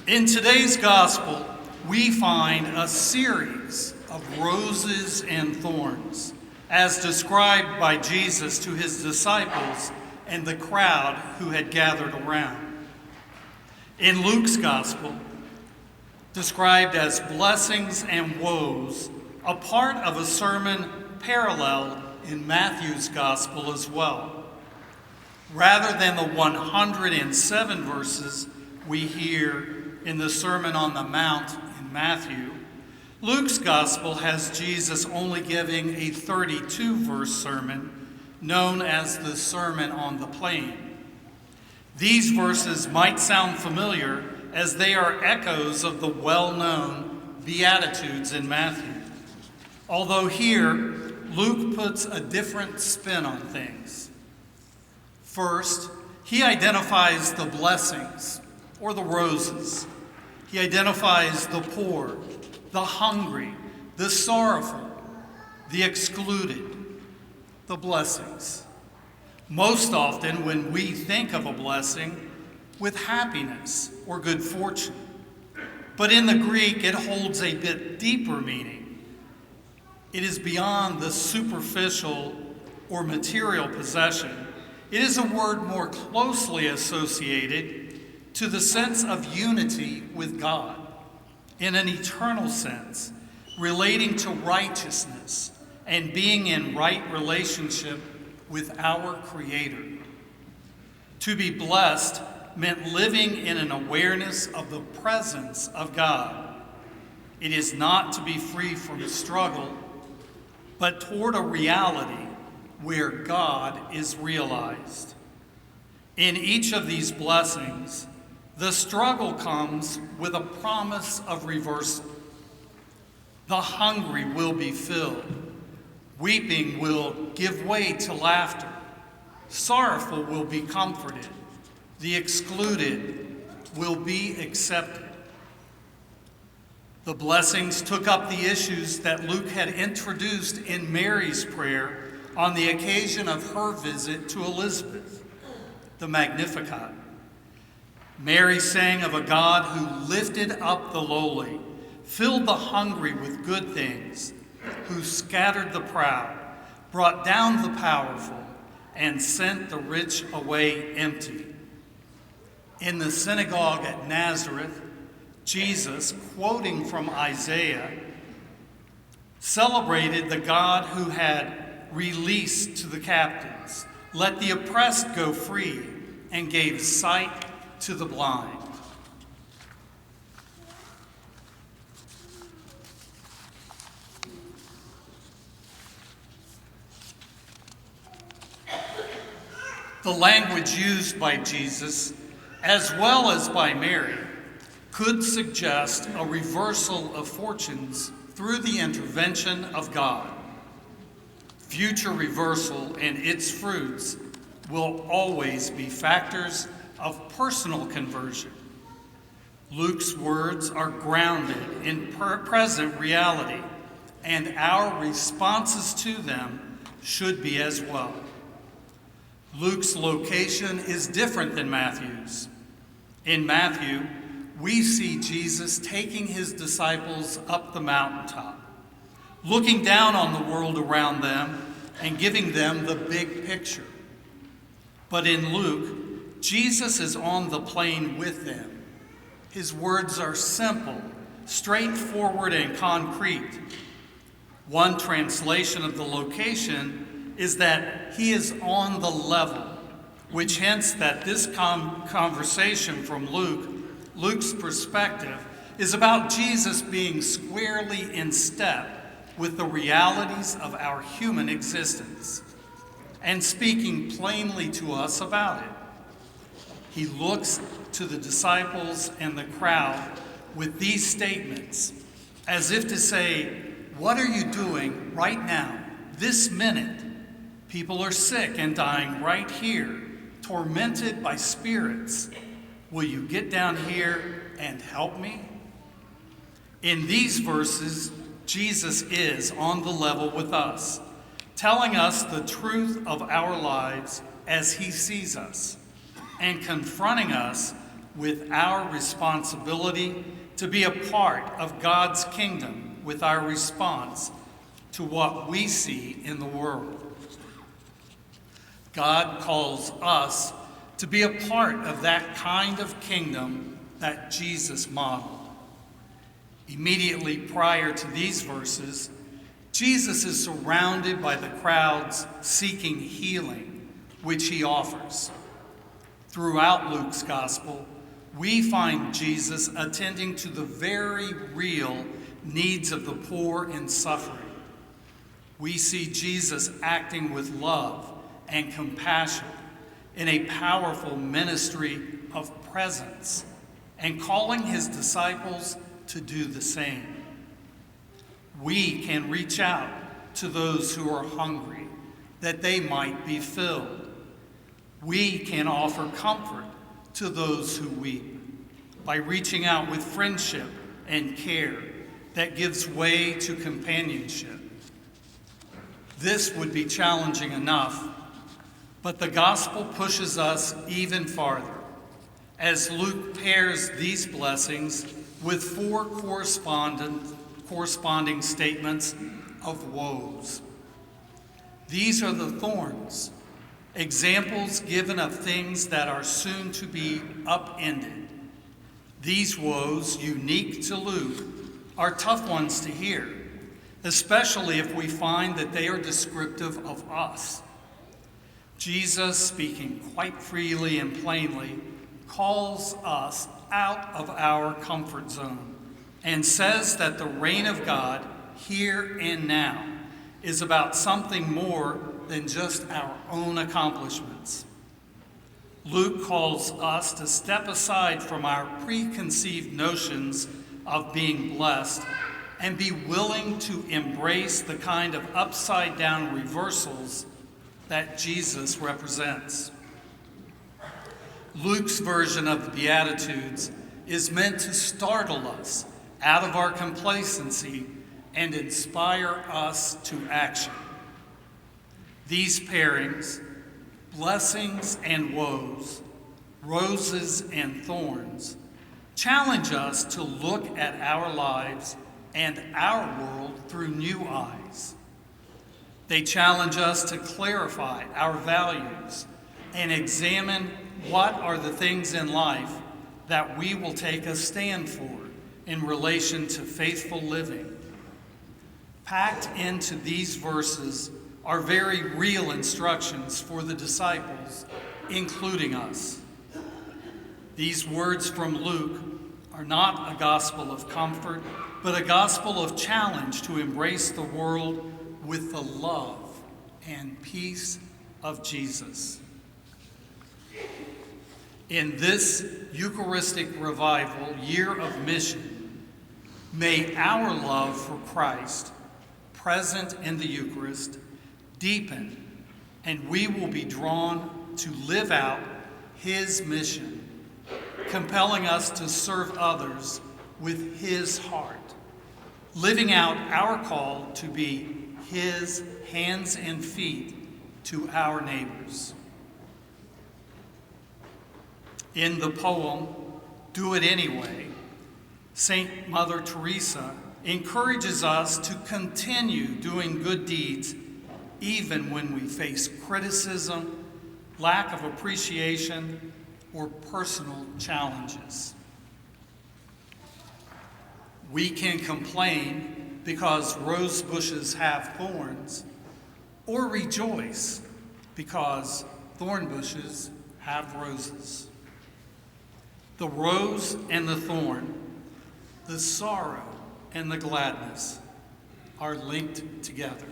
In today's gospel, we find a series of roses and thorns, as described by Jesus to his disciples and the crowd who had gathered around. In Luke's gospel, described as blessings and woes, a part of a sermon paralleled in Matthew's gospel as well. Rather than the 107 verses we hear in the Sermon on the Mount in Matthew, Luke's gospel has Jesus only giving a 32-verse sermon known as the Sermon on the Plain. These verses might sound familiar as they are echoes of the well-known Beatitudes in Matthew. Although here, Luke puts a different spin on things. First, he identifies the blessings, or the roses. He identifies the poor, the hungry, the sorrowful, the excluded, the blessings. Most often, when we think of a blessing, with happiness or good fortune. But in the Greek, it holds a bit deeper meaning. It is beyond the superficial or material possession. It is a word more closely associated to the sense of unity with God in an eternal sense, relating to righteousness and being in right relationship with our Creator. To be blessed meant living in an awareness of the presence of God. It is not to be free from struggle, but toward a reality where God is realized. In each of these blessings, the struggle comes with a promise of reversal. The hungry will be filled. Weeping will give way to laughter. Sorrowful will be comforted. The excluded will be accepted. The blessings took up the issues that Luke had introduced in Mary's prayer on the occasion of her visit to Elizabeth, the Magnificat. Mary sang of a God who lifted up the lowly, filled the hungry with good things, who scattered the proud, brought down the powerful, and sent the rich away empty. In the synagogue at Nazareth, Jesus, quoting from Isaiah, celebrated the God who had released to the captives, let the oppressed go free, and gave sight to the blind. The language used by Jesus, as well as by Mary, could suggest a reversal of fortunes through the intervention of God. Future reversal and its fruits will always be factors of personal conversion. Luke's words are grounded in present reality, and our responses to them should be as well. Luke's location is different than Matthew's. In Matthew, we see Jesus taking his disciples up the mountaintop, looking down on the world around them and giving them the big picture. But in Luke, Jesus is on the plain with them. His words are simple, straightforward, and concrete. One translation of the location is that he is on the level, which hints that this conversation from Luke's perspective, is about Jesus being squarely in step with the realities of our human existence and speaking plainly to us about it. He looks to the disciples and the crowd with these statements, as if to say, what are you doing right now, this minute? People are sick and dying right here, tormented by spirits. Will you get down here and help me? In these verses, Jesus is on the level with us, telling us the truth of our lives as he sees us, and confronting us with our responsibility to be a part of God's kingdom with our response to what we see in the world. God calls us to be a part of that kind of kingdom that Jesus modeled. Immediately prior to these verses, Jesus is surrounded by the crowds seeking healing, which he offers. Throughout Luke's gospel, we find Jesus attending to the very real needs of the poor and suffering. We see Jesus acting with love and compassion in a powerful ministry of presence and calling his disciples to do the same. We can reach out to those who are hungry that they might be filled. We can offer comfort to those who weep by reaching out with friendship and care that gives way to companionship. This would be challenging enough, but the gospel pushes us even farther as Luke pairs these blessings with four corresponding statements of woes. These are the thorns, examples given of things that are soon to be upended. These woes, unique to Luke, are tough ones to hear, especially if we find that they are descriptive of us. Jesus, speaking quite freely and plainly, calls us out of our comfort zone and says that the reign of God here and now is about something more than just our own accomplishments. Luke calls us to step aside from our preconceived notions of being blessed and be willing to embrace the kind of upside-down reversals that Jesus represents. Luke's version of the Beatitudes is meant to startle us out of our complacency and inspire us to action. These pairings, blessings and woes, roses and thorns, challenge us to look at our lives and our world through new eyes. They challenge us to clarify our values and examine what are the things in life that we will take a stand for in relation to faithful living. Packed into these verses are very real instructions for the disciples, including us. These words from Luke are not a gospel of comfort, but a gospel of challenge to embrace the world with the love and peace of Jesus. In this Eucharistic revival, year of mission, may our love for Christ, present in the Eucharist, deepen, and we will be drawn to live out his mission, compelling us to serve others with his heart, living out our call to be his hands and feet to our neighbors. In the poem, Do It Anyway, Saint Mother Teresa encourages us to continue doing good deeds even when we face criticism, lack of appreciation, or personal challenges. We can complain because rose bushes have thorns, or rejoice because thorn bushes have roses. The rose and the thorn, the sorrow and the gladness are linked together.